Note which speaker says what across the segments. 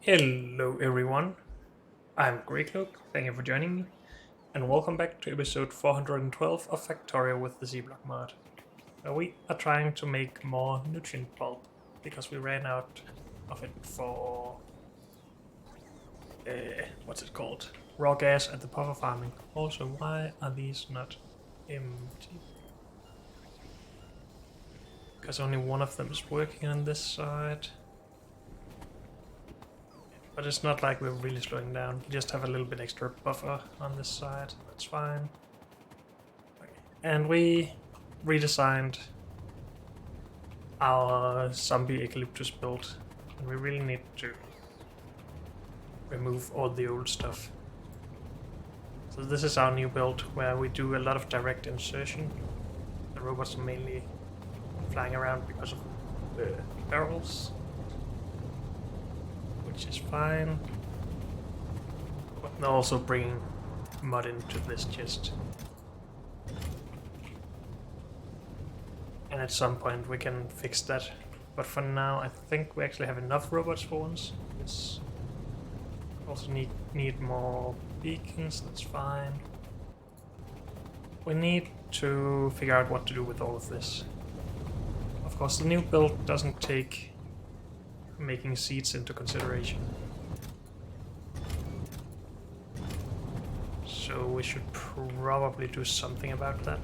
Speaker 1: Hello everyone, I'm Greycloak, thank you for joining me, and welcome back to episode 412 of Factorio with the Z-Block mod, where we are trying to make more nutrient pulp, because we ran out of it for, what's it called, raw gas at the puffer farming. Also, why are these not empty? Because only one of them is working on this side. But it's not like we're really slowing down. We just have a little bit extra buffer on this side. That's fine. Okay. And we redesigned our zombie eucalyptus build. And we really need to remove all the old stuff. So this is our new build where we do a lot of direct insertion. The robots are mainly flying around because of the barrels, which is fine. But they're also bringing mud into this chest. And at some point we can fix that. But for now I think we actually have enough robots for once. Yes. Also need more beacons, that's fine. We need to figure out what to do with all of this. Of course the new build doesn't take making seeds into consideration. So we should probably do something about that.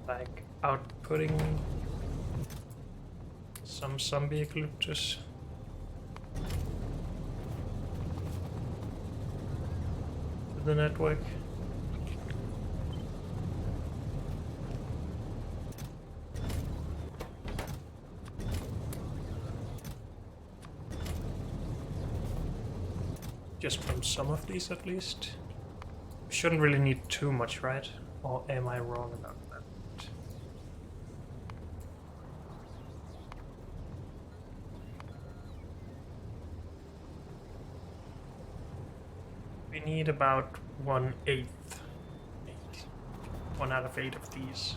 Speaker 1: Like outputting some zombie eucalyptus. To the network. Just from some of these at least. We shouldn't really need too much, right? Or am I wrong about that? We need about 1/8. 1 out of 8 of these.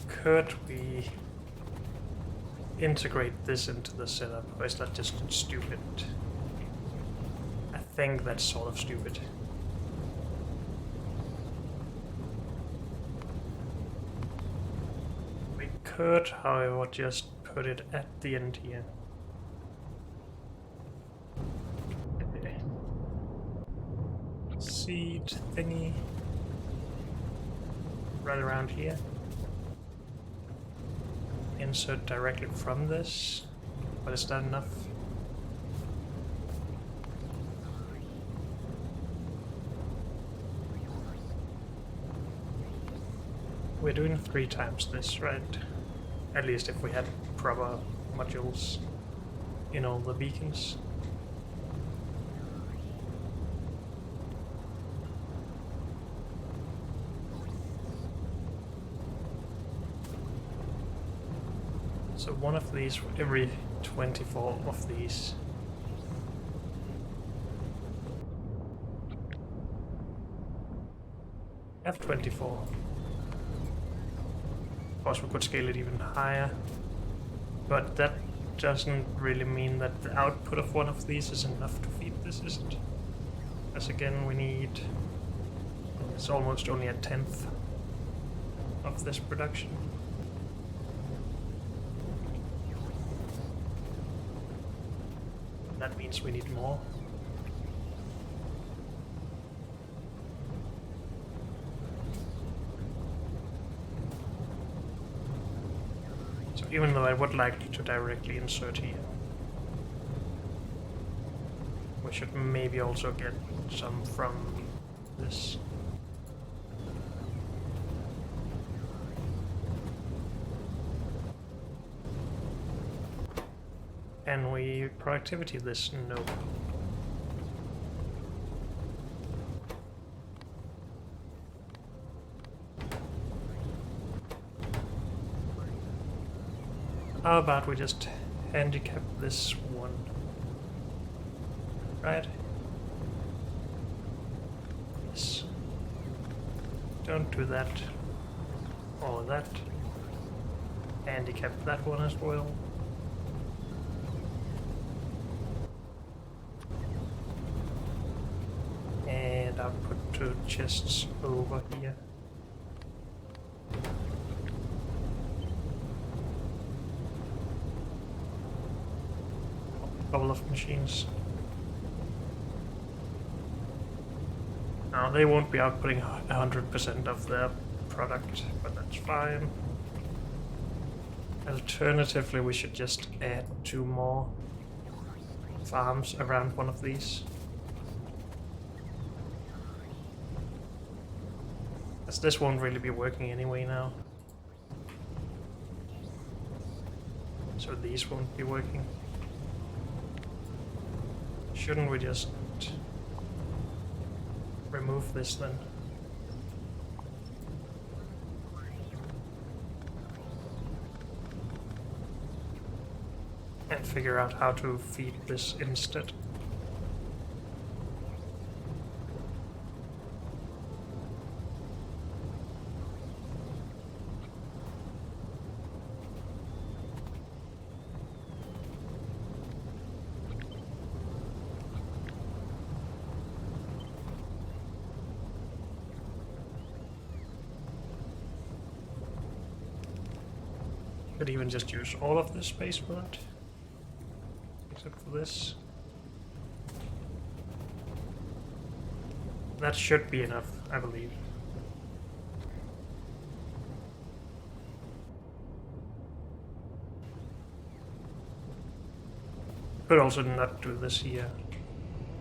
Speaker 1: Could we integrate this into the setup, or is that just stupid? I think that's sort of stupid. We could, however, just put it at the end here. Seed thingy. Right around here. Insert directly from this, but is that enough? We're doing 3 times this, right? At least if we had proper modules in all the beacons. So one of these for every 24 of these. F24. Of course we could scale it even higher, but that doesn't really mean that the output of one of these is enough to feed this, is it? As again we need, it's almost only 1/10 of this production. That means we need more. So even though I would like to directly insert here, we should maybe also get some from this. Can we productivity this? No. How about we just handicap this one? Right? Yes. Don't do that. Or that. Handicap that one as well. And I'll put 2 chests over here. A couple of machines. Now they won't be outputting 100% of their product, but that's fine. Alternatively, we should just add 2 more farms around one of these. As this won't really be working anyway now. So these won't be working. Shouldn't we just remove this then? And figure out how to feed this instead. Could even just use all of this space for that. Except for this. That should be enough, I believe. Could also not do this here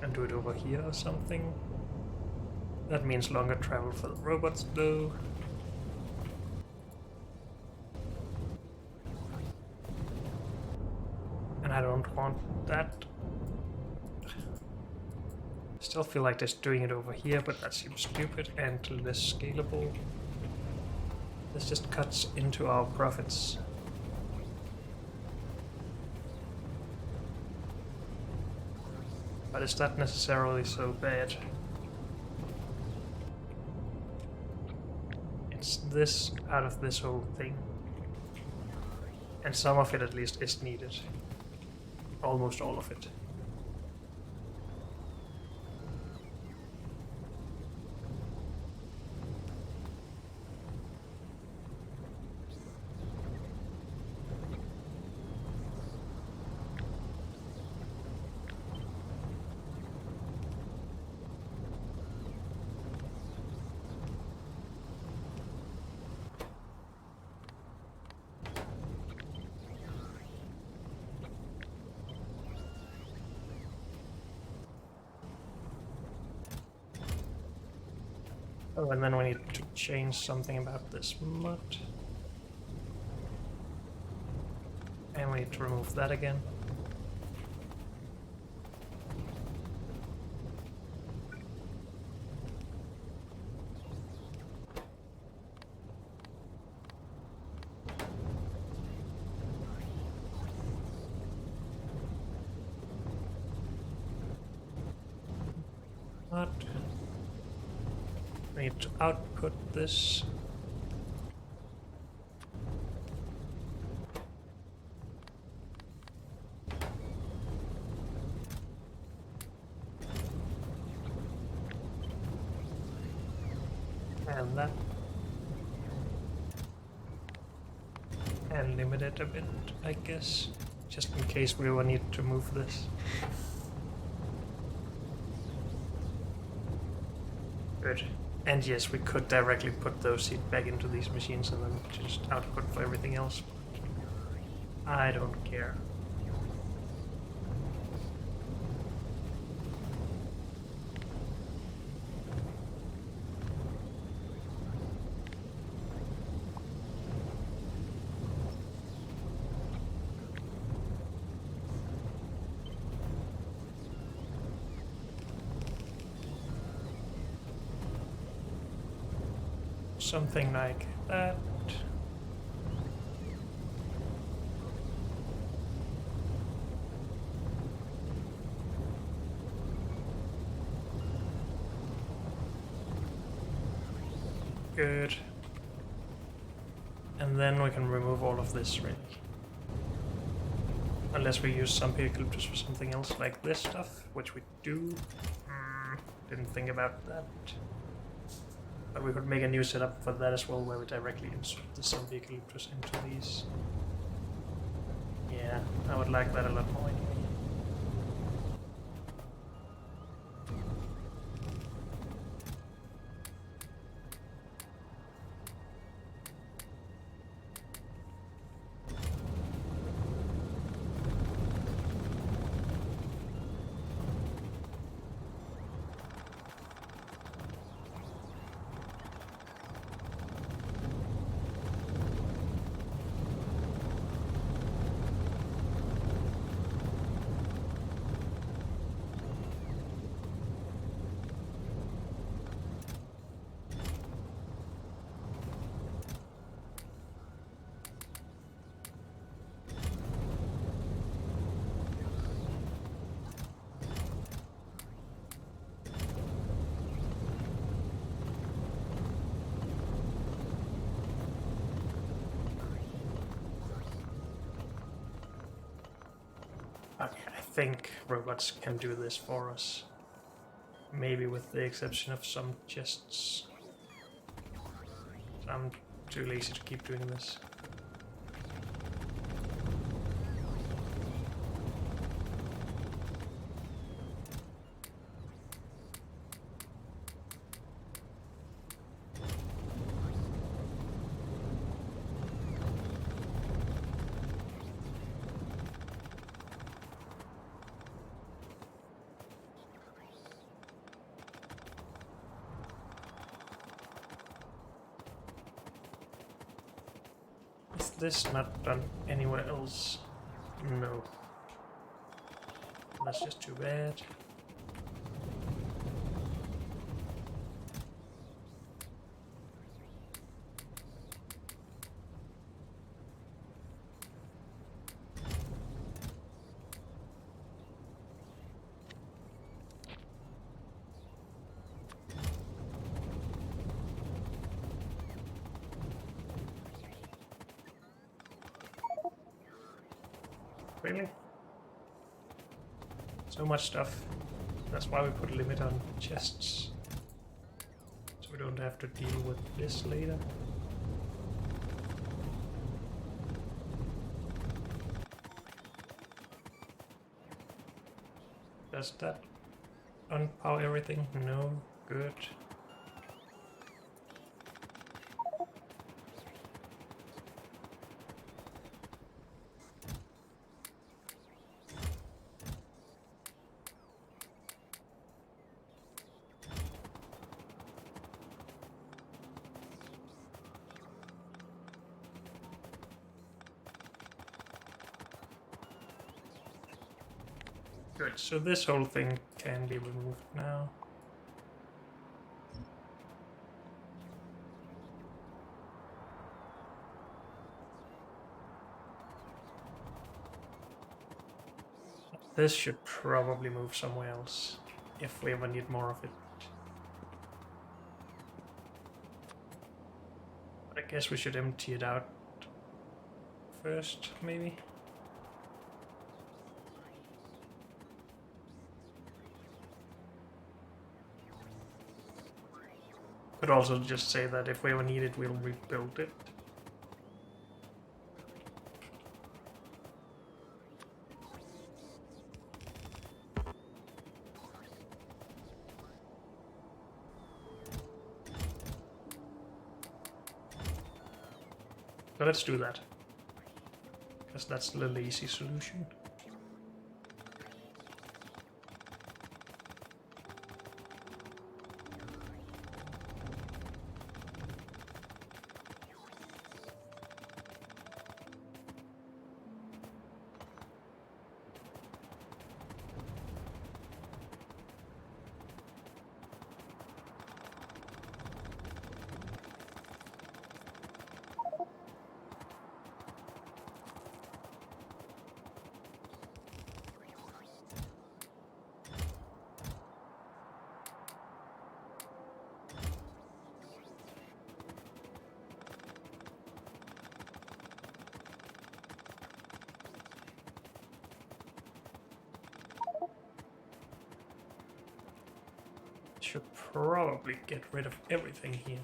Speaker 1: and do it over here or something. That means longer travel for the robots though. And I don't want that. Still feel like just doing it over here, but that seems stupid and less scalable. This just cuts into our profits. But is that necessarily so bad? It's this out of this whole thing. And some of it at least is needed. Almost all of it. Oh, and then we need to change something about this mud. And we need to remove that again. Mud. We need to output this. And that. And limit it a bit, I guess. Just in case we will need to move this. Good. And yes, we could directly put those seeds back into these machines and then just output for everything else. But I don't care. Something like that. Good. And then we can remove all of this, really. Unless we use some eucalyptus for something else, like this stuff, which we do. Didn't think about that. But we could make a new setup for that as well, where we directly insert the some eucalyptus into these. Yeah, I would like that a lot more anyway. Okay, I think robots can do this for us. Maybe with the exception of some chests. I'm too lazy to keep doing this. Is this not done anywhere else? No. That's just too bad. Really? So much stuff. That's why we put a limit on chests. So we don't have to deal with this later. Does that unpower everything? No. Good. Good, so this whole thing can be removed now. This should probably move somewhere else, if we ever need more of it. But I guess we should empty it out first, maybe? Could also just say that if we ever need it, we'll rebuild it. So let's do that, because that's the lazy solution. Should probably get rid of everything here,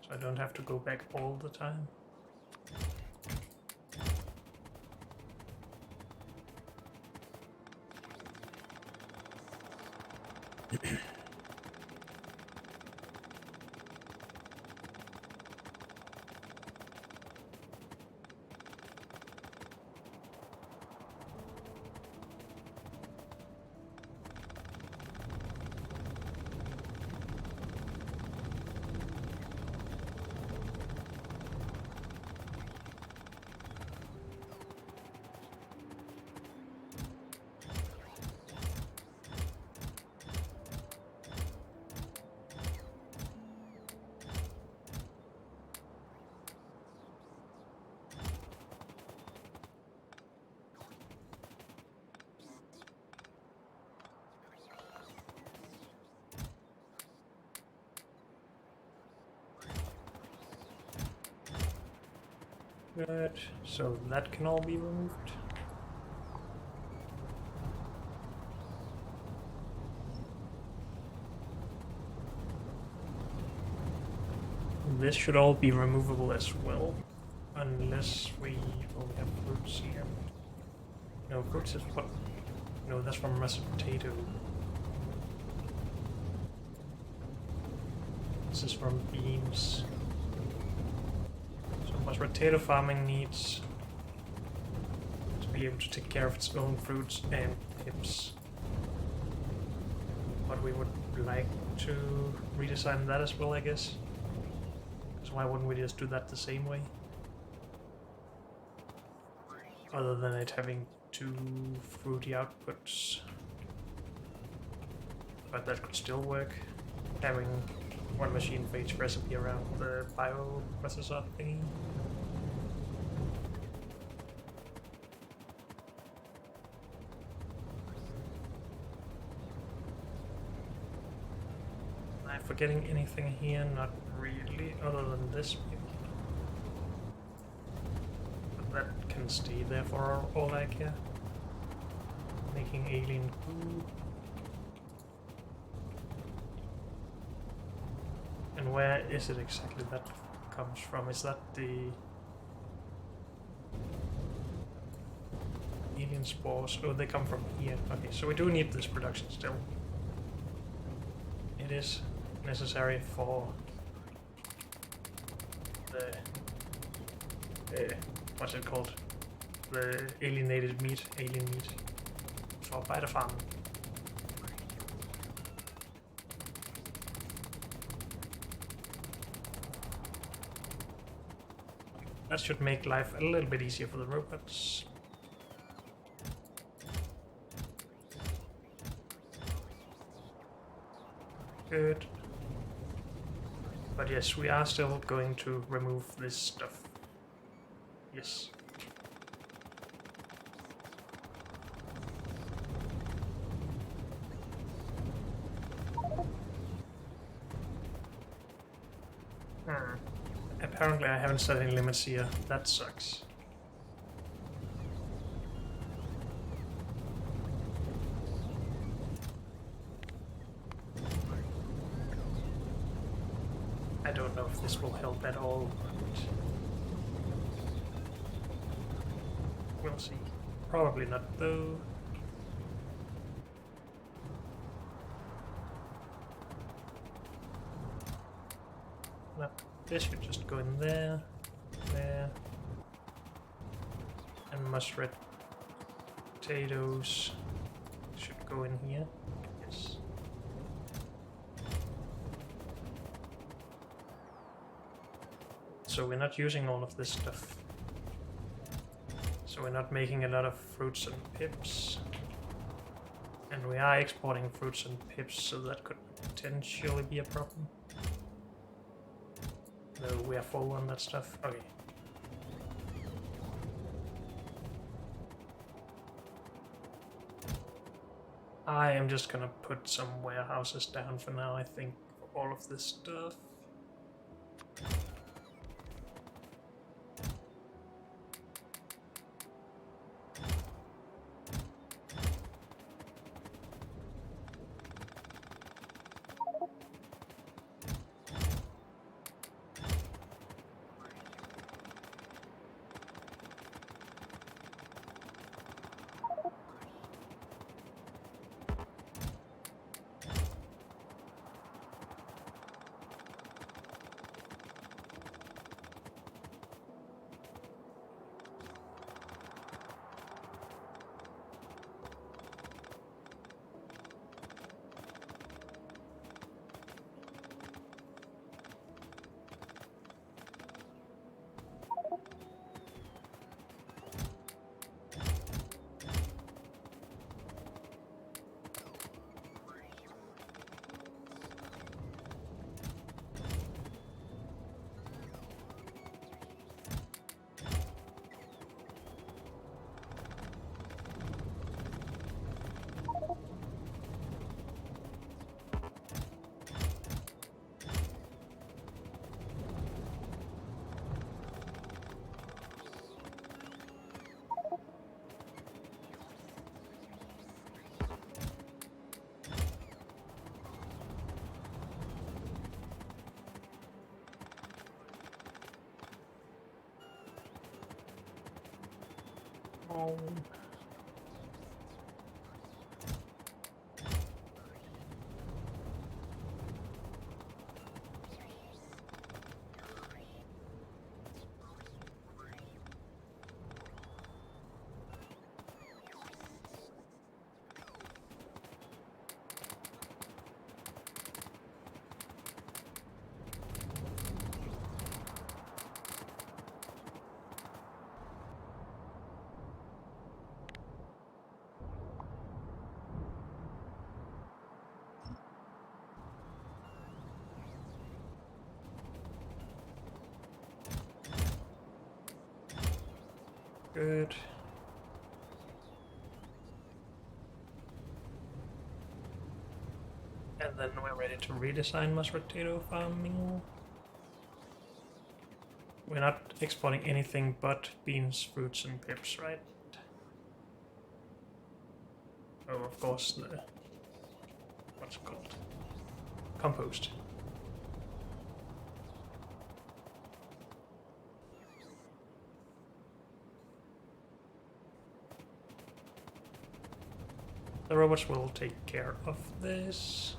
Speaker 1: so I don't have to go back all the time. Good, so that can all be removed. This should all be removable as well, unless we only have fruits here. No, fruits is what? No, that's from mashed potato. This is from beans. So mashed potato farming needs to be able to take care of its own fruits and pips. But we would like to redesign that as well, I guess. So why wouldn't we just do that the same way? Other than it having 2 fruity outputs. But that could still work. Having one machine for each recipe around the bioprocessor thingy. Am I forgetting anything here? Not really, other than this. But that can stay there for all I care. Making alien food. And where is it exactly that comes from? Is that the alien spores? Oh, they come from here. Okay, so we do need this production still. It is necessary for the what's it called? The alienated meat, alien meat for biofarm. That should make life a little bit easier for the robots. Good. But yes, we are still going to remove this stuff. Yes. Apparently I haven't set any limits here. That sucks. I don't know if this will help at all. We'll see. Probably not though. No. This should just go in there, there, and mashed red potatoes should go in here. Yes. So we're not using all of this stuff. So we're not making a lot of fruits and pips. And we are exporting fruits and pips, so that could potentially be a problem. No, we are full on that stuff. Okay. I am just gonna put some warehouses down for now, I think, for all of this stuff. Oh. Good. And then we're ready to redesign mashed potato farming. We're not exporting anything but beans, fruits, and pips, right? Oh, of course, the... what's it called? Compost. The robots will take care of this.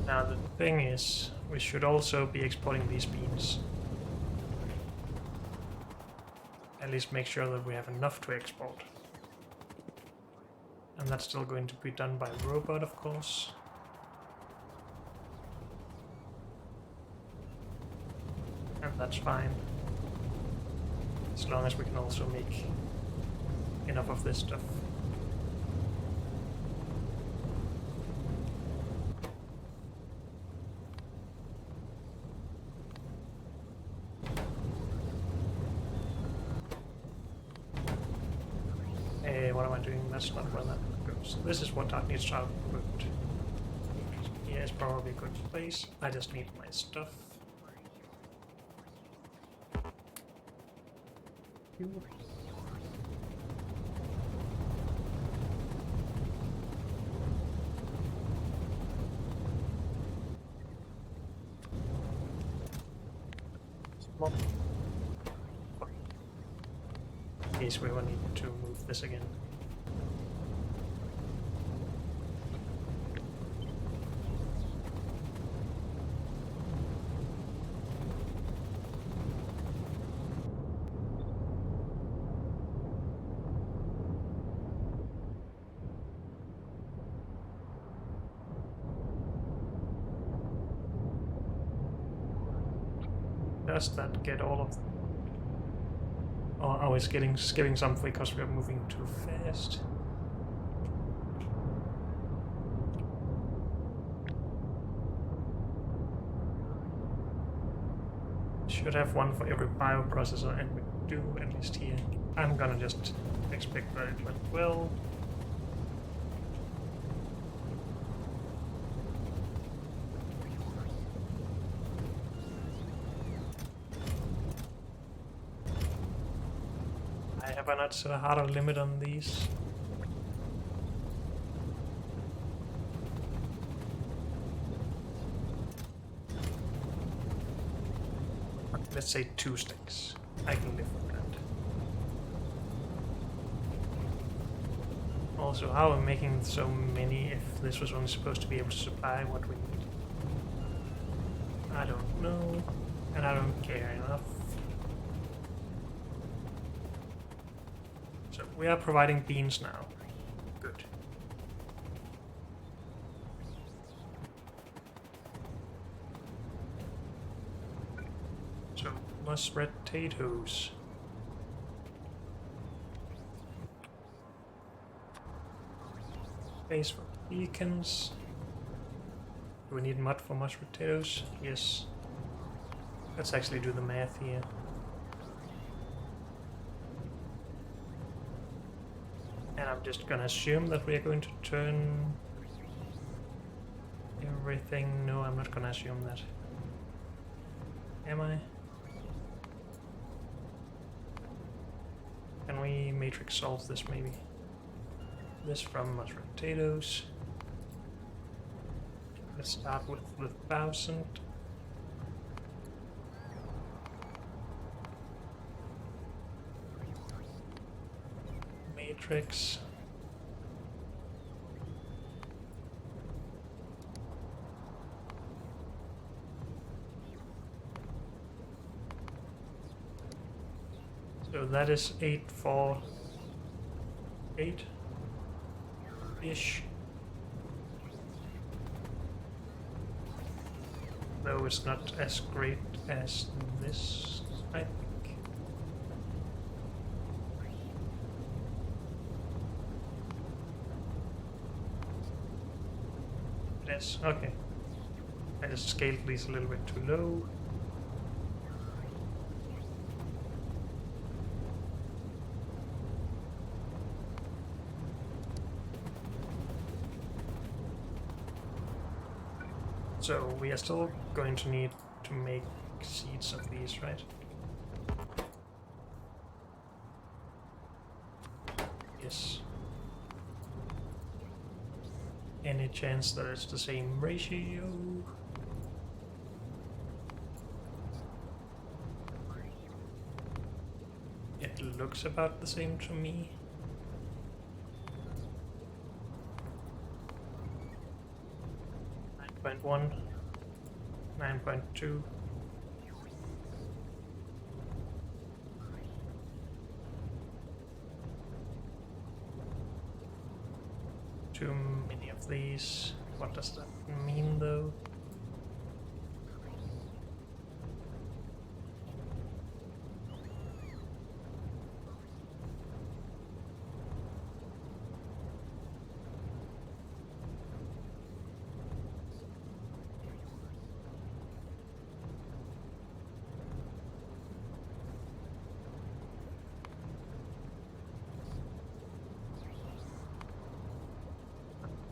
Speaker 1: Now the thing is, we should also be exporting these beans. At least make sure that we have enough to export. And that's still going to be done by robot, of course. And that's fine. As long as we can also make enough of this stuff. Hey, what am I doing? That's not where that goes. This is what needs to output. Yeah, it's probably a good place. I just need my stuff. In case we will need to move this again. Does that get all of them? Or are we skipping something because we are moving too fast? Should have one for every bioprocessor, and we do, at least here. I'm gonna just expect that it went well. Have I not set a harder limit on these? Let's say 2 sticks. I can live with that. Also, how am I making so many if this was only supposed to be able to supply what we need? I don't know, and I don't care enough. So we are providing beans now. Good. So mashed potatoes. Base for beacons. Do we need mud for mashed potatoes? Yes. Let's actually do the math here. And I'm just gonna assume that we are going to turn everything. No, I'm not gonna assume that. Am I? Can we matrix solve this maybe? This from mashed potatoes. Let's start with the 1000. Matrix. So that is 848-ish. Though it's not as great as this, I think. Yes, okay. I just scaled these a little bit too low. So we are still going to need to make seeds of these, right? Yes. Any chance that it's the same ratio? It looks about the same to me. 9.1, 9.2. Too many of these. What does that mean though?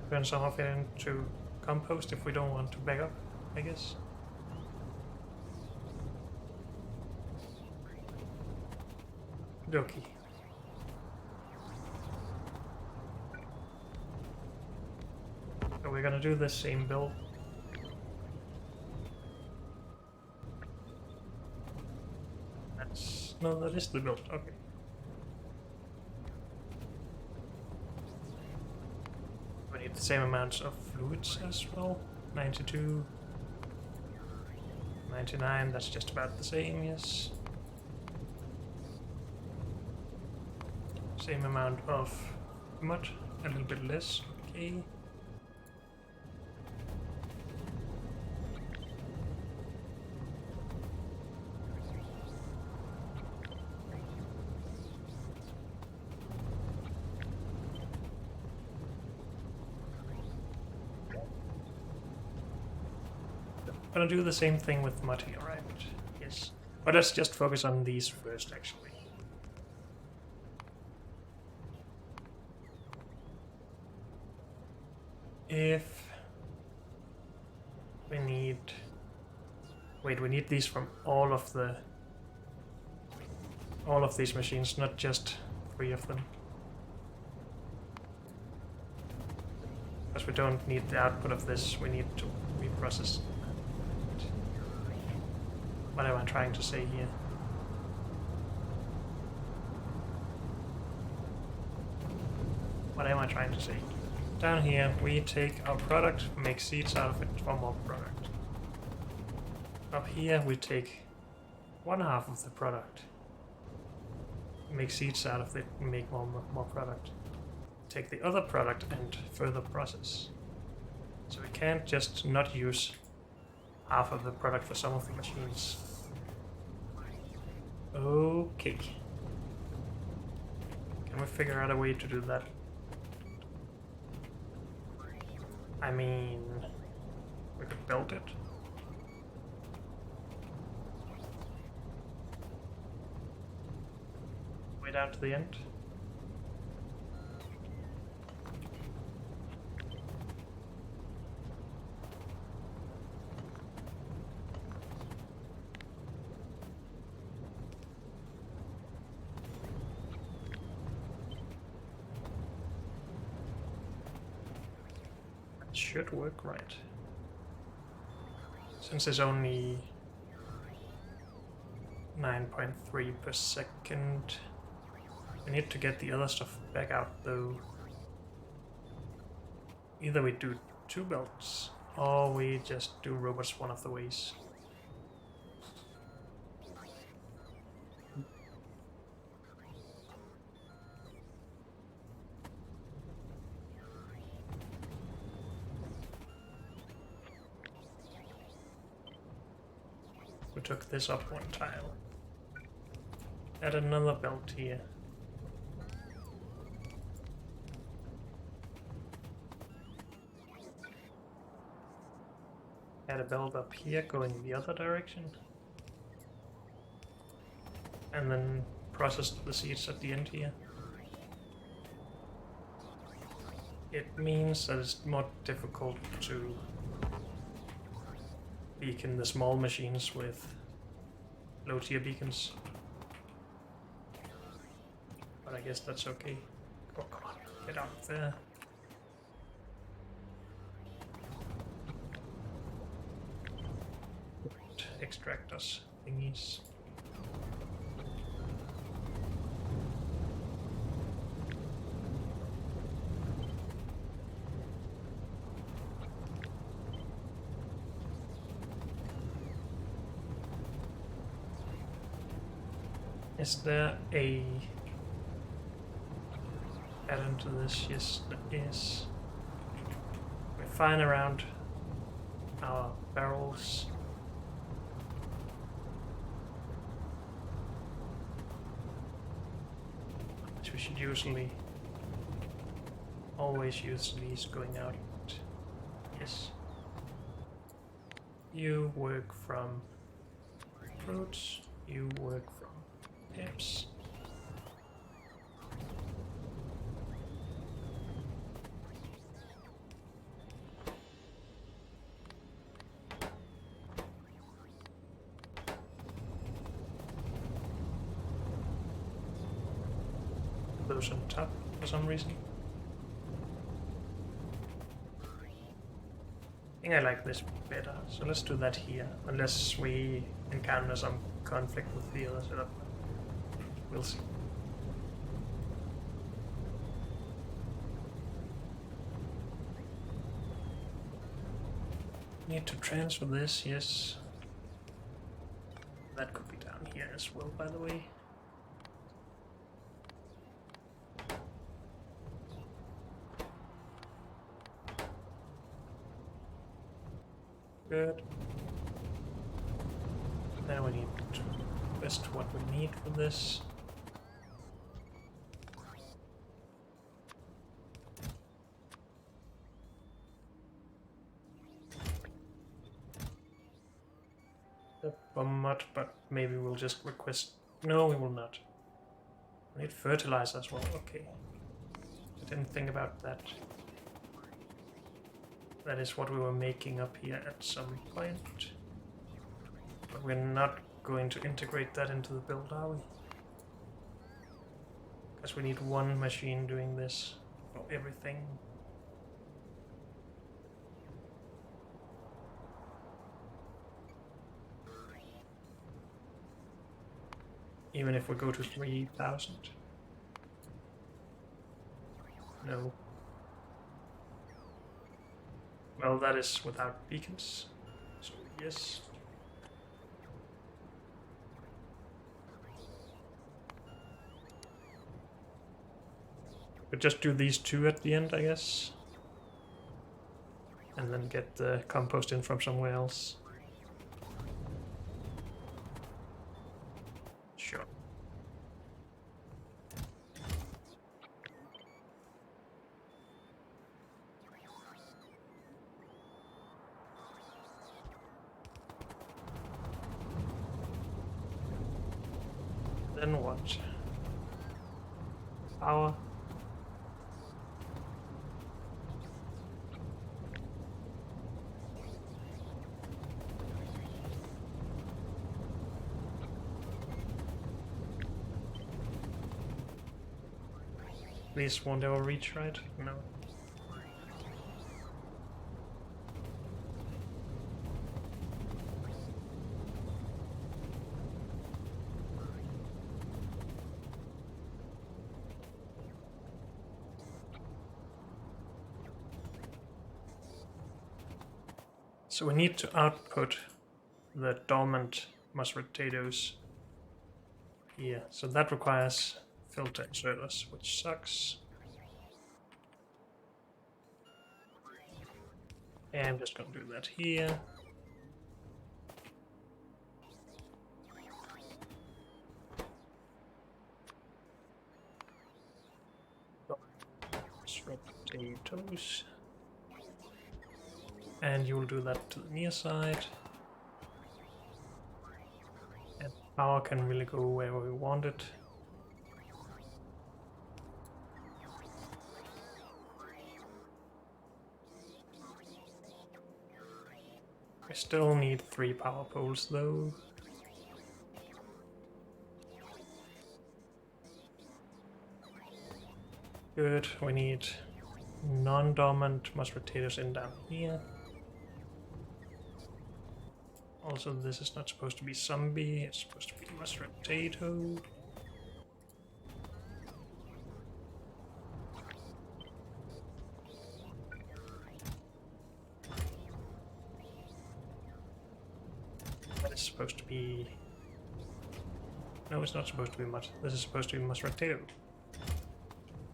Speaker 1: Turn some of it into compost if we don't want to back up, I guess. Dokie. So we're gonna do the same build. No, that is the build, okay. We need the same amounts of fluids as well. 92, 99, that's just about the same, yes. Same amount of mud, a little bit less, okay. Gonna do the same thing with mud here, right? Yes. But let's just focus on these first, actually. If we need... Wait, we need these from all of these machines, not just 3 of them. Because we don't need the output of this, we need to reprocess. What am I trying to say here? What am I trying to say? Down here, we take our product, make seeds out of it for more product. Up here, we take 1/2 of the product, make seeds out of it, and make more product. Take the other product and further process. So we can't just not use half of the product for some of the machines. Okay. Can we figure out a way to do that? I mean, we could build it. Way down to the end. Should work right. Since it's only 9.3 per second, we need to get the other stuff back out though. Either we do 2 belts, or we just do robots one of the ways. We took this up 1 tile. Add another belt here. Add a belt up here going the other direction. And then process the seeds at the end here. It means that it's more difficult to beacon the small machines with low tier beacons. But I guess that's okay. Oh, come on, get out there. Extractors thingies. Is there a add-on to this? Yes, there is. We're fine around our barrels. Which we should usually always use these going out. Yes. You work from fruits, you work from pips. Those on top for some reason. I think I like this better, so let's do that here, unless we encounter some conflict with the other setup. We'll see. Need to transfer this, yes. That could be down here as well, by the way. Good. Now we need to invest what we need for this. A mod, but maybe we'll just request. No, we will not. We need fertilizer as well. Okay. I didn't think about that. That is what we were making up here at some point. But we're not going to integrate that into the build, are we? Because we need one machine doing this for everything. Even if we go to 3,000. No. Well, that is without beacons. So yes. But just do these 2 at the end, I guess. And then get the compost in from somewhere else. Sure. Then what? Power. These won't ever reach, right? No. So we need to output the dormant mashed potatoes here. So that requires filter inserters, which sucks. And I'm just gonna do that here. Potatoes. And you will do that to the near side. And power can really go wherever we want it. We still need 3 power poles though. Good, we need non-dormant mashed potatoes in down here. Also, this is not supposed to be zombie, it's supposed to be mashed potato. That is supposed to be... No, it's not supposed to be much. This is supposed to be mashed potato.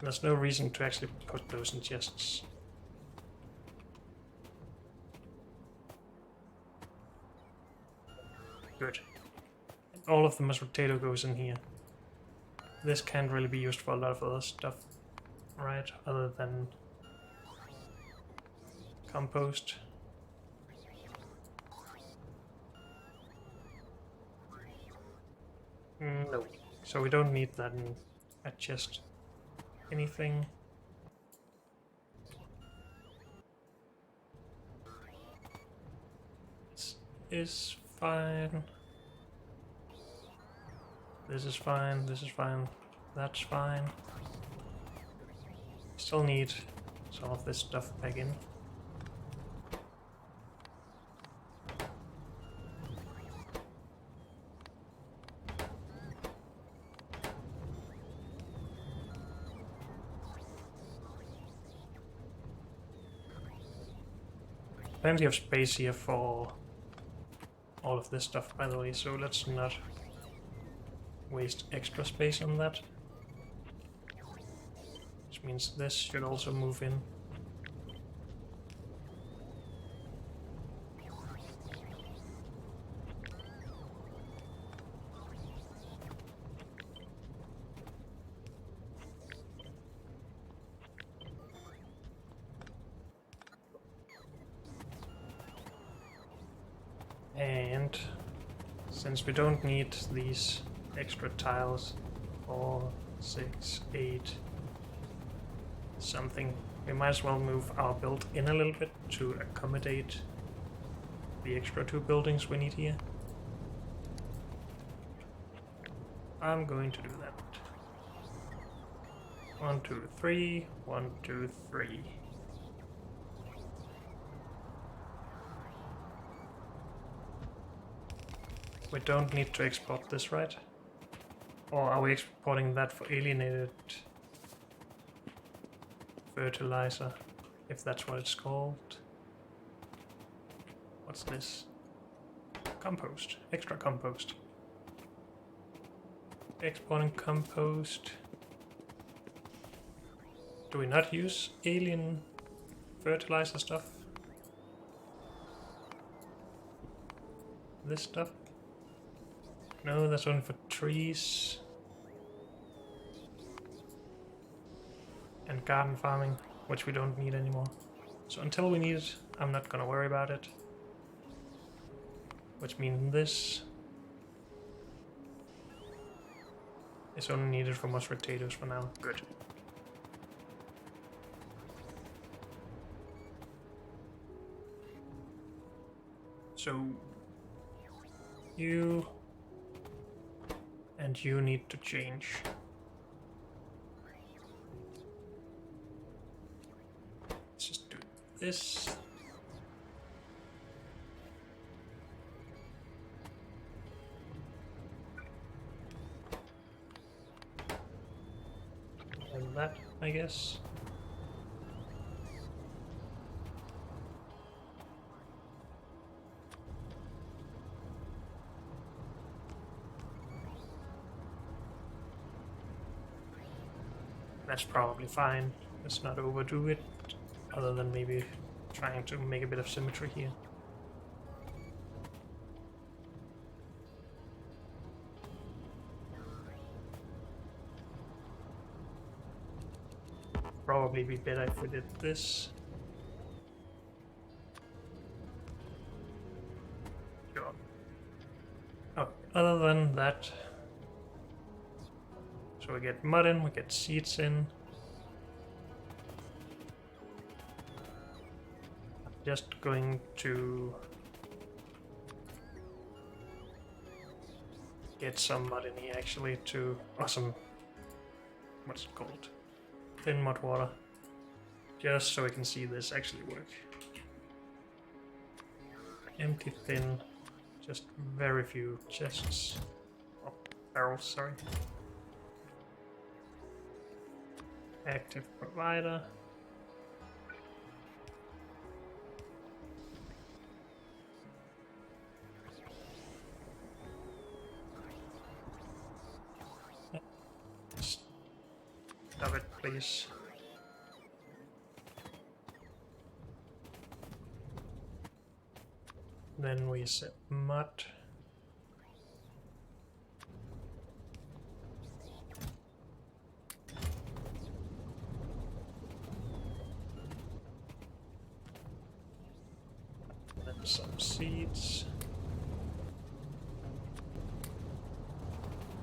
Speaker 1: There's no reason to actually put those in chests. Good. All of the mashed potato goes in here. This can't really be used for a lot of other stuff, right? Other than compost. No. So we don't need that in a chest. Anything. This is fine. This is fine, this is fine, that's fine. Still need some of this stuff back in. Plenty of space here for all of this stuff, by the way, so let's not waste extra space on that. Which means this should also move in. And since we don't need these extra tiles, 4, 6, 8, something, we might as well move our build in a little bit to accommodate the extra 2 buildings we need here. I'm going to do that. 1, 2, 3, 1, 2, 3. We don't need to export this, right? Or are we exporting that for alienated fertilizer, if that's what it's called? What's this? Compost. Extra compost. Exporting compost. Do we not use alien fertilizer stuff? This stuff? No, that's only for trees. And garden farming, which we don't need anymore. So until we need it, I'm not gonna worry about it. Which means this is only needed for mashed potatoes for now. Good. So you and you need to change. Let's just do this. And that, I guess. That's probably fine. Let's not overdo it, other than maybe trying to make a bit of symmetry here. Probably be better if we did this. Sure. Oh, other than that, so we get mud in, we get seeds in. I'm just going to get some mud in here actually to, or some, what's it called? Thin mud water. Just so we can see this actually work. Empty thin, just very few chests. Oh, barrels, sorry. Active provider. Stop it, please. Then we set mud. Then some seeds.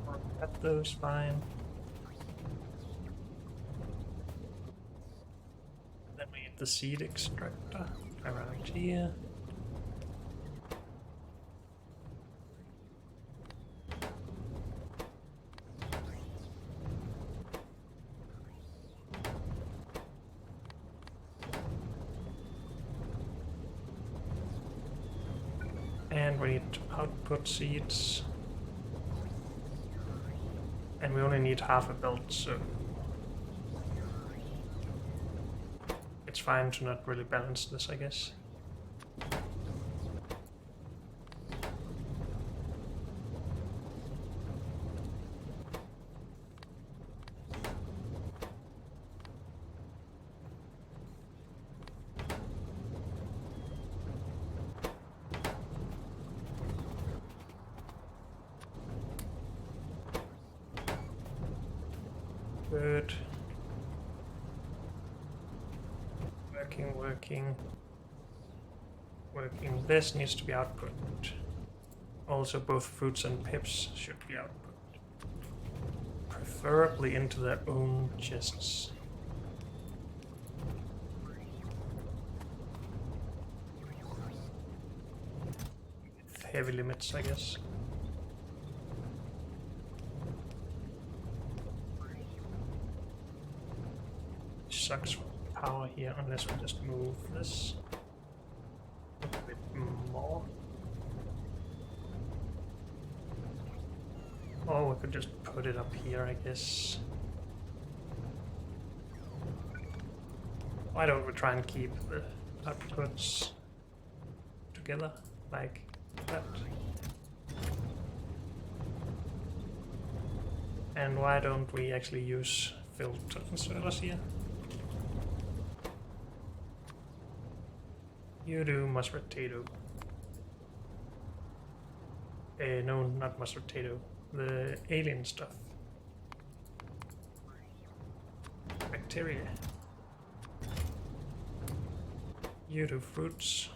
Speaker 1: Or cut those fine. Then we need the seed extractor around here. And we need output seeds. And we only need half a belt, so it's fine to not really balance this, I guess. Good. Working. This needs to be output. Also, both fruits and pips should be output. Preferably into their own chests. With heavy limits, I guess. Sucks for power here unless we just move this a bit more. Or we could just put it up here, I guess. Why don't we try and keep the outputs together like that? And why don't we actually use filter inserters here? You do mashed potato. No, not mashed potato. The alien stuff. Bacteria. You do fruits.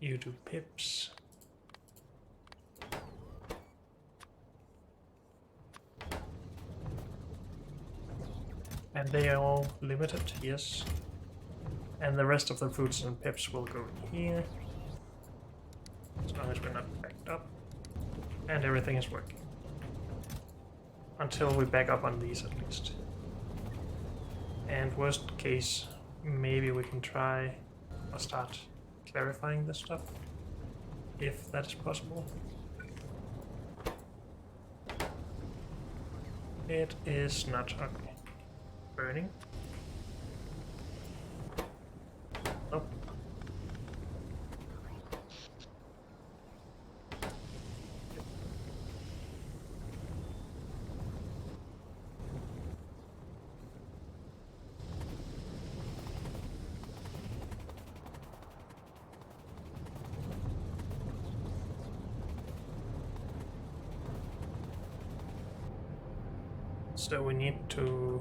Speaker 1: You do pips. And they are all limited, yes. And the rest of the fruits and pips will go here. As long as we're not backed up. And everything is working. Until we back up on these at least. And worst case, maybe we can try or start clarifying this stuff. If that is possible. It is not okay. Burning. Nope. So we need to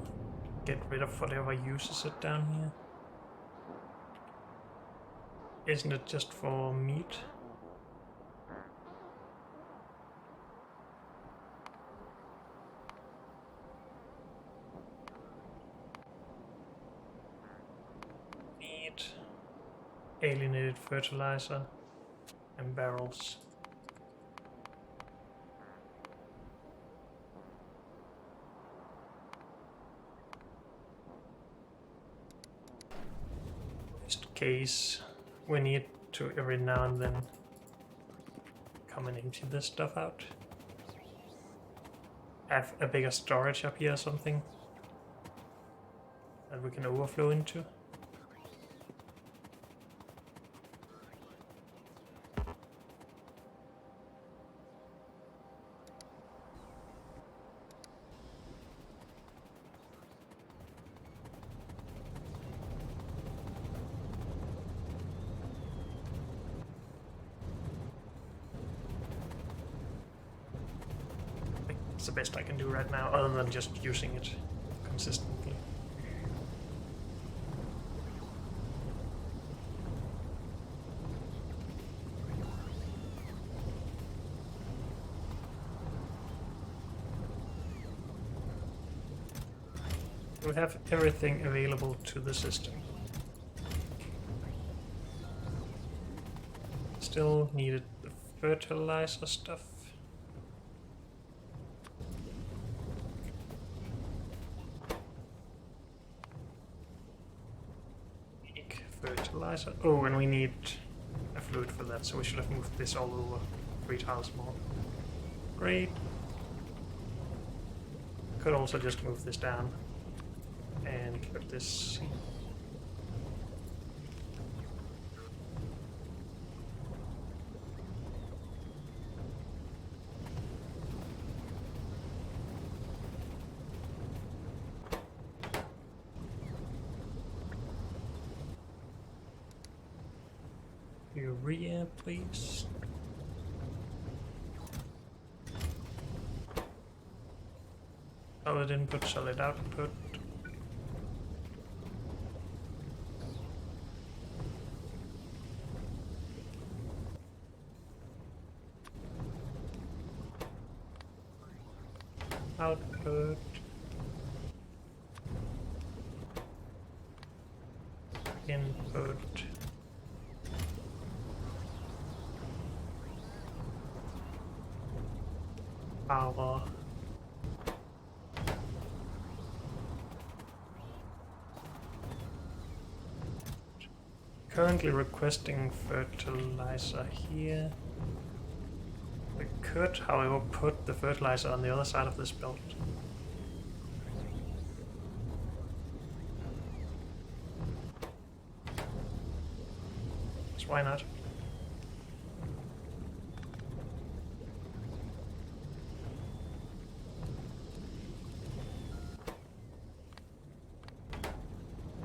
Speaker 1: get rid of whatever uses it down here. Isn't it just for meat? Meat, alienated fertilizer, and barrels. Just in case we need to every now and then come and empty this stuff out. Have a bigger storage up here or something that we can overflow into. It's the best I can do right now, other than just using it consistently. We have everything available to the system. Still needed the fertilizer stuff. Fertilizer. Oh, and we need a fluid for that, so we should have moved this all over 3 tiles more. Great. Could also just move this down and put this. Urea, please. Solid input, solid output. Output. Input. Power. Currently requesting fertilizer here. We could, however, put the fertilizer on the other side of this belt. So why not?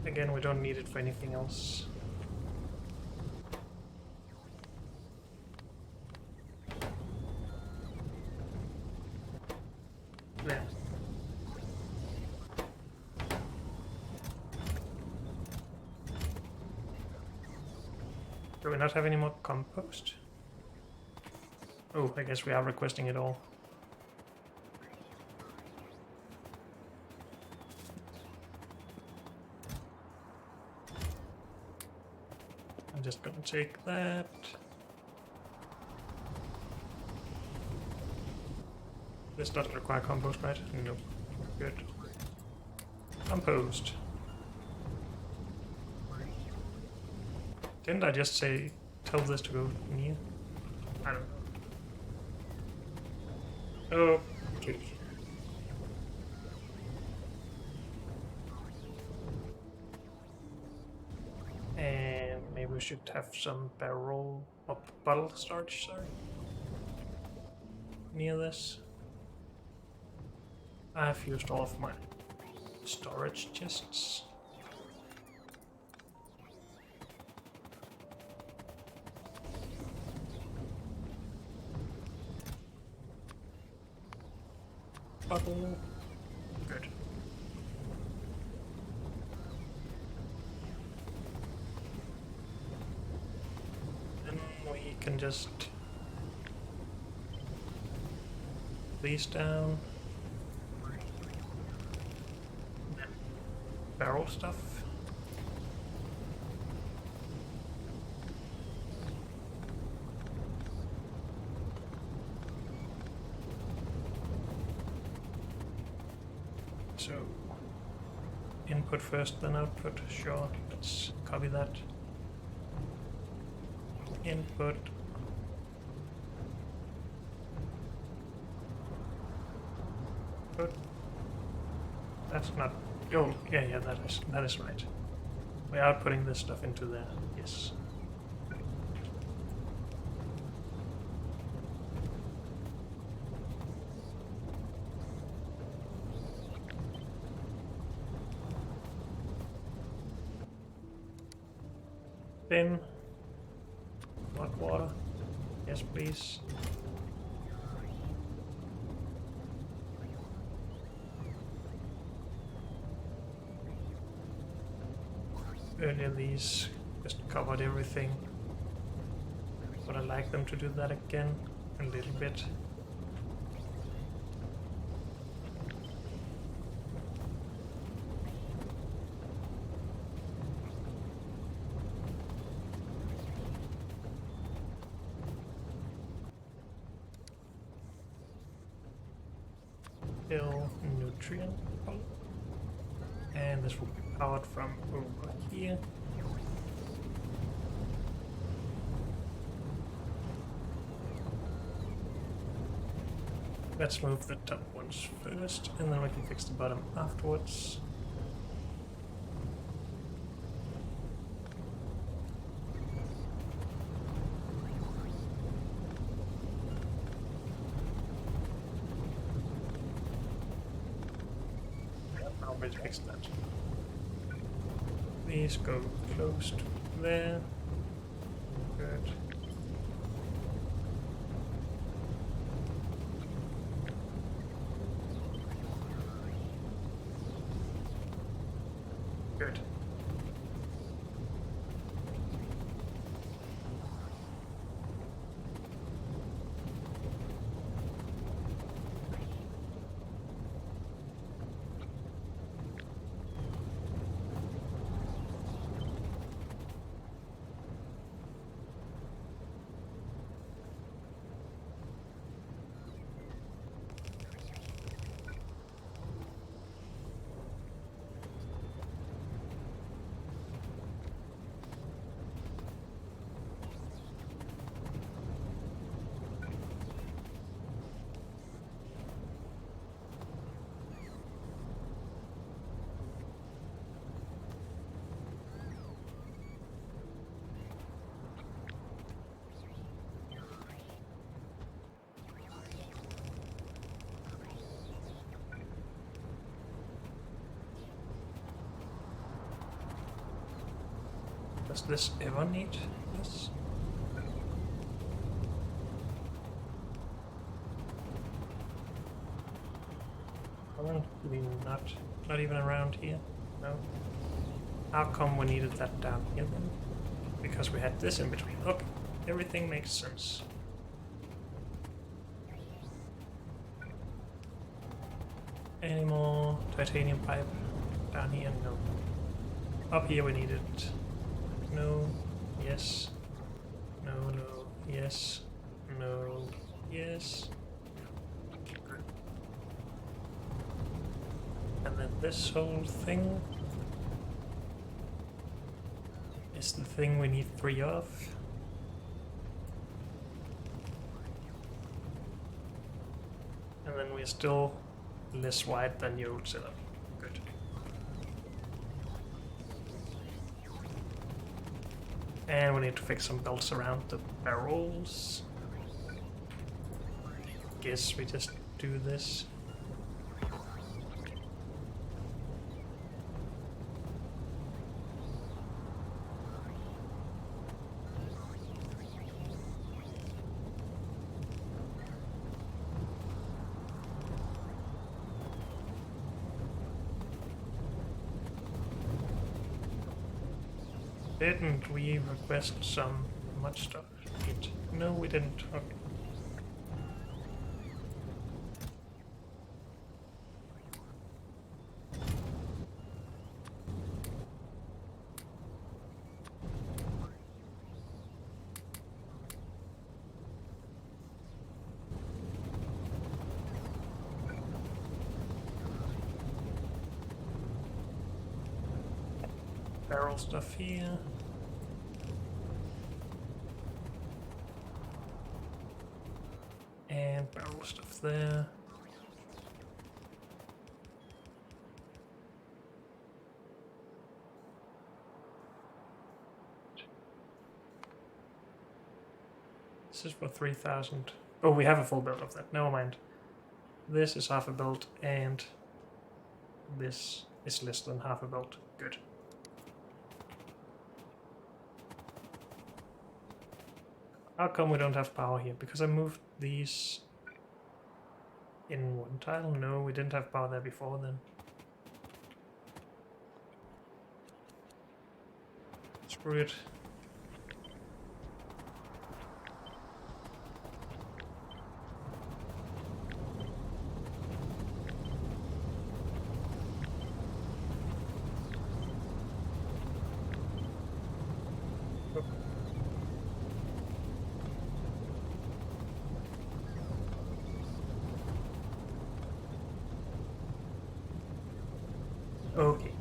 Speaker 1: Again, we don't need it for anything else. There. Do we not have any more compost? Oh, I guess we are requesting it all. I'm just gonna take that. This doesn't require compost, right? Nope. Good. Compost. Didn't I just say, tell this to go near? I don't know. Oh, okay. And maybe we should have some barrel or bottle storage, sorry, near this. I've used all of my storage chests. Bottle. can just these down. Barrel stuff. So input first, then output. Sure, let's copy that. Input. Put. That's not. Oh, yeah, that is right. We're outputting this stuff into there. Yes. Then hot water. Yes, please. Earlier these just covered everything, but I like them to do that again a little bit. Fill nutrient column. And this will be powered from over here. Let's move the top ones first, and then we can fix the bottom afterwards. Now we'll fix that. These go close to there. Good. Good. Does this ever need this? Currently not even around here. No. How come we needed that down here then? Because we had this in between. Okay, everything makes sense. Any more titanium pipe down here? No. Up here we need it. No. Yes. No, no. Yes. No. Yes. And then this whole thing is the thing we need 3 of. And then we're still less wide than the old setup. Good. And we need to fix some belts around the barrels. Guess we just do this. Didn't we request some much stuff? No. No, we didn't. Okay. Barrel stuff here. And barrel stuff there. This is for 3,000. Oh, we have a full build of that. Never mind. This is half a build, and this is less than half a build. Good. How come we don't have power here? Because I moved these in one tile? No, we didn't have power there before then. Screw it. Okay.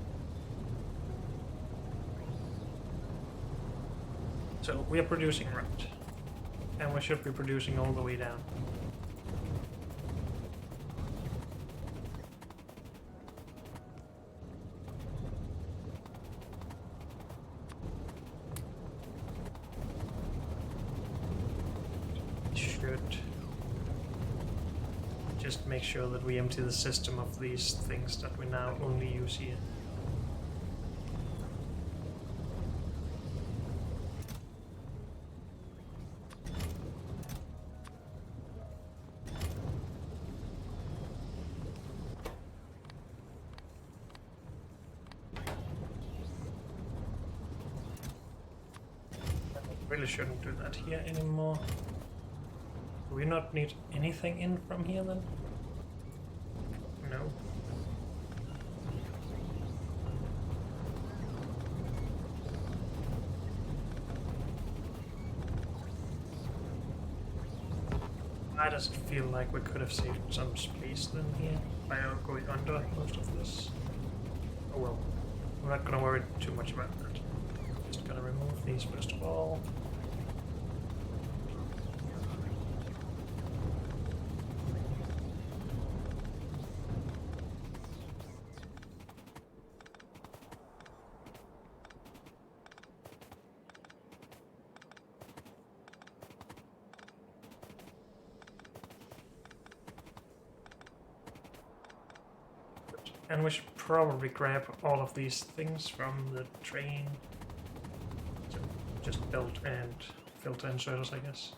Speaker 1: So we are producing right. And we should be producing all the way down. Should just make sure that we empty the system of these things that we now only use here. Really shouldn't do that here anymore. Do we not need anything in from here then? No. Why does it feel like we could have saved some space then here by going under most of this? Oh well, we're not gonna worry too much about that. Just gonna remove these first of all. And we should probably grab all of these things from the train. So just build and filter inserters, I guess.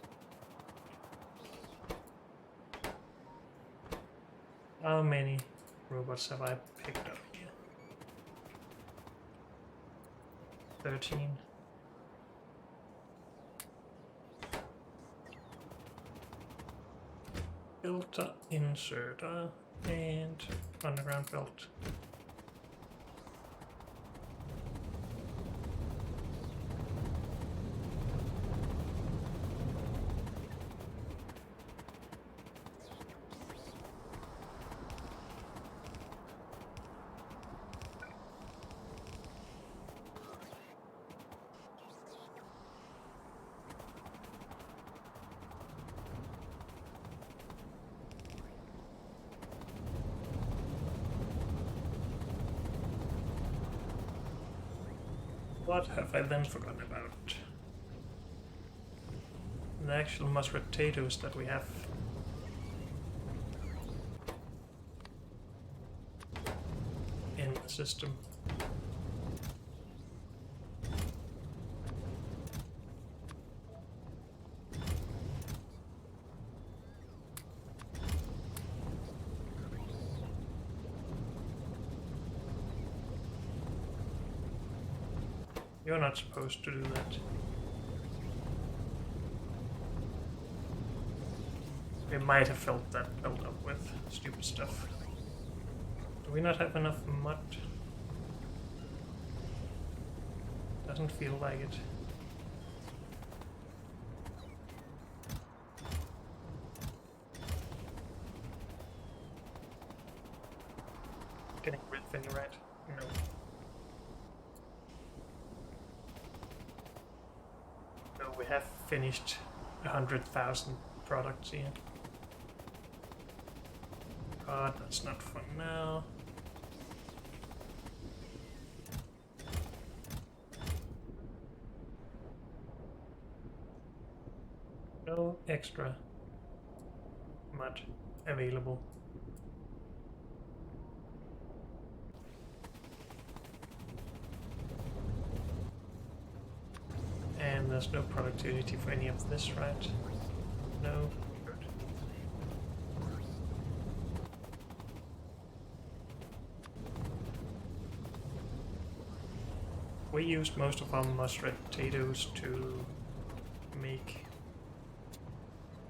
Speaker 1: How many robots have I picked up here? 13. Filter inserter and underground belt. What have I then forgotten about? The actual mashed potatoes that we have. In the system. You're not supposed to do that. We might have filled that build up with stupid stuff. Do we not have enough mud? Doesn't feel like it. Getting rid of any right? No. No, we have finished 100,000 products here. But that's not for now. No extra mud available. And there's no productivity for any of this, right? No. Good. We used most of our mustard potatoes to make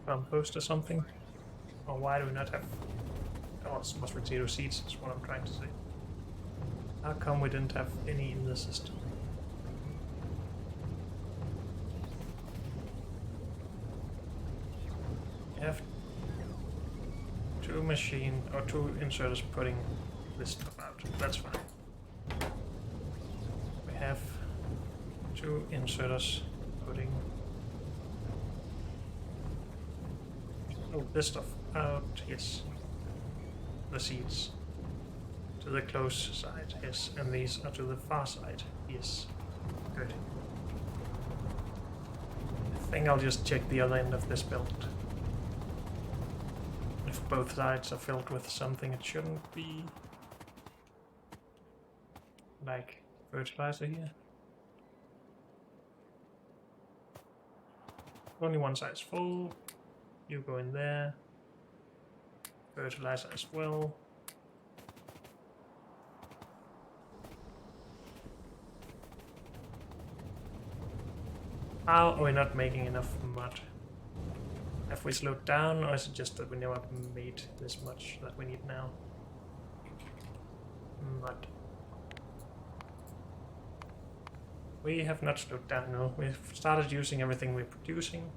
Speaker 1: compost or something. Or why do we not have... Oh, it's mustard potato seeds is what I'm trying to say. How come we didn't have any in the system? We have two inserters putting this stuff out. That's fine. We have two inserters putting this stuff out, yes. The seeds. To the close side, yes. And these are to the far side, yes. Good. I think I'll just check the other end of this build. If both sides are filled with something it shouldn't be. Like fertilizer here. Only one side's full. You go in there. Fertilizer as well. How are we not making enough mud? Have we slowed down, or is it just that we never made this much that we need now? Mud. We have not slowed down, no. We've started using everything we're producing.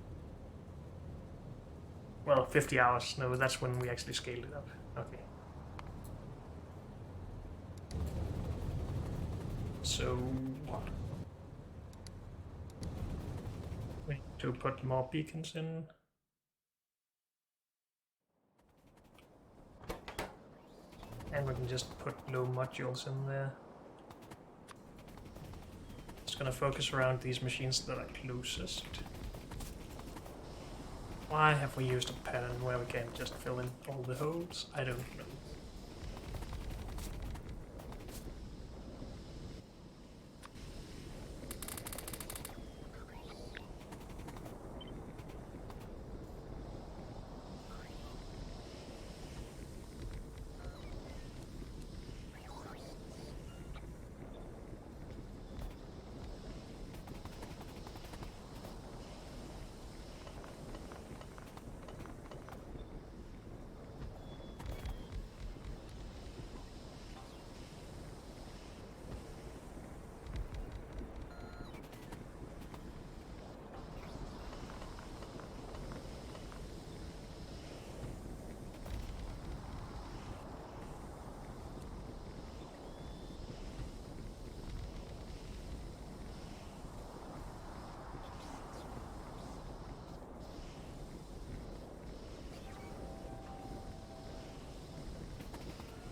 Speaker 1: Well, 50 hours, no, that's when we actually scaled it up. Okay. So... we need to put more beacons in. And we can just put low modules in there. It's gonna focus around these machines that are closest. Why have we used a pattern where we can't just fill in all the holes? I don't know.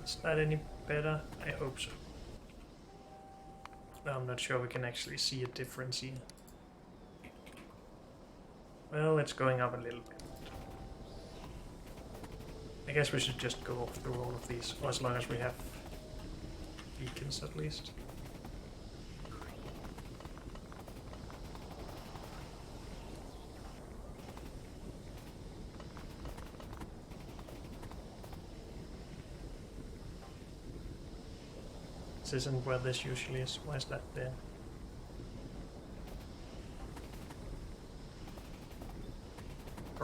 Speaker 1: Is that any better? I hope so. I'm not sure we can actually see a difference here. Well, it's going up a little bit. I guess we should just go through all of these, or as long as we have beacons at least. This isn't where this usually is. Why is that there?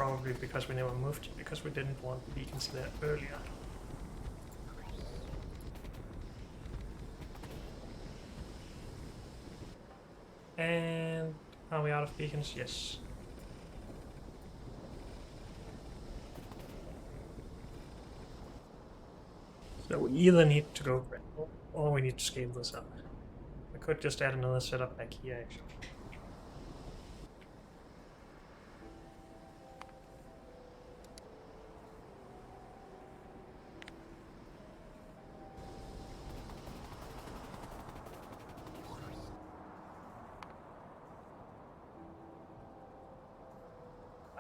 Speaker 1: Probably because we never moved, because we didn't want the beacons there earlier. And are we out of beacons? Yes. So we either need to go gravel or we need to scale this up. We could just add another setup back here actually.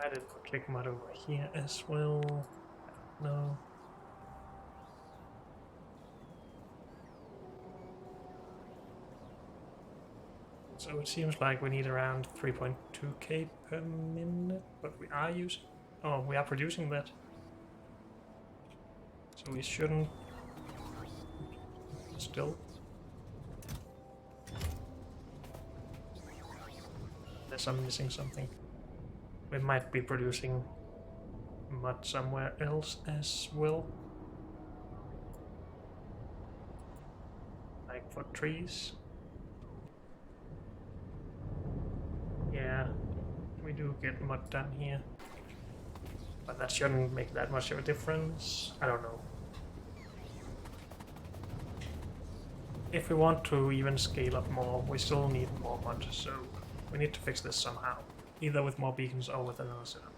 Speaker 1: I did put click mod over here as well. I don't know. So it seems like we need around 3.2k per minute, but we are using... Oh, we are producing that. So we shouldn't... Still. Unless I'm missing something. We might be producing mud somewhere else as well. Like for trees. Yeah, we do get mud down here. But that shouldn't make that much of a difference. I don't know. If we want to even scale up more, we still need more mud, so we need to fix this somehow. Either with more beacons or with another setup.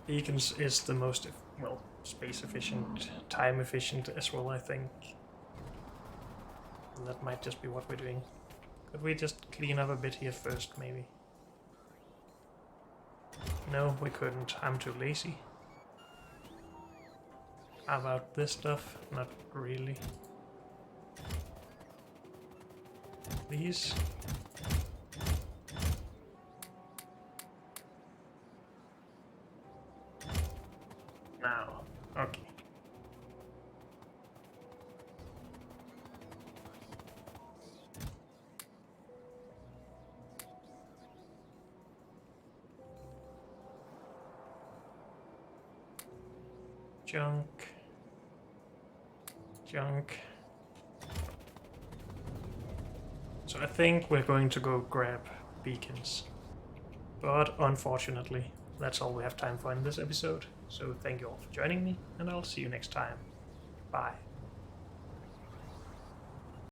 Speaker 1: Beacons is the most, well, space efficient, time efficient as well, I think. And that might just be what we're doing. Could we just clean up a bit here first, maybe? No, we couldn't. I'm too lazy. How about this stuff? Not really. These? Now. Okay. Junk. Junk. So I think we're going to go grab beacons. But unfortunately, that's all we have time for in this episode. So thank you all for joining me, and I'll see you next time. Bye.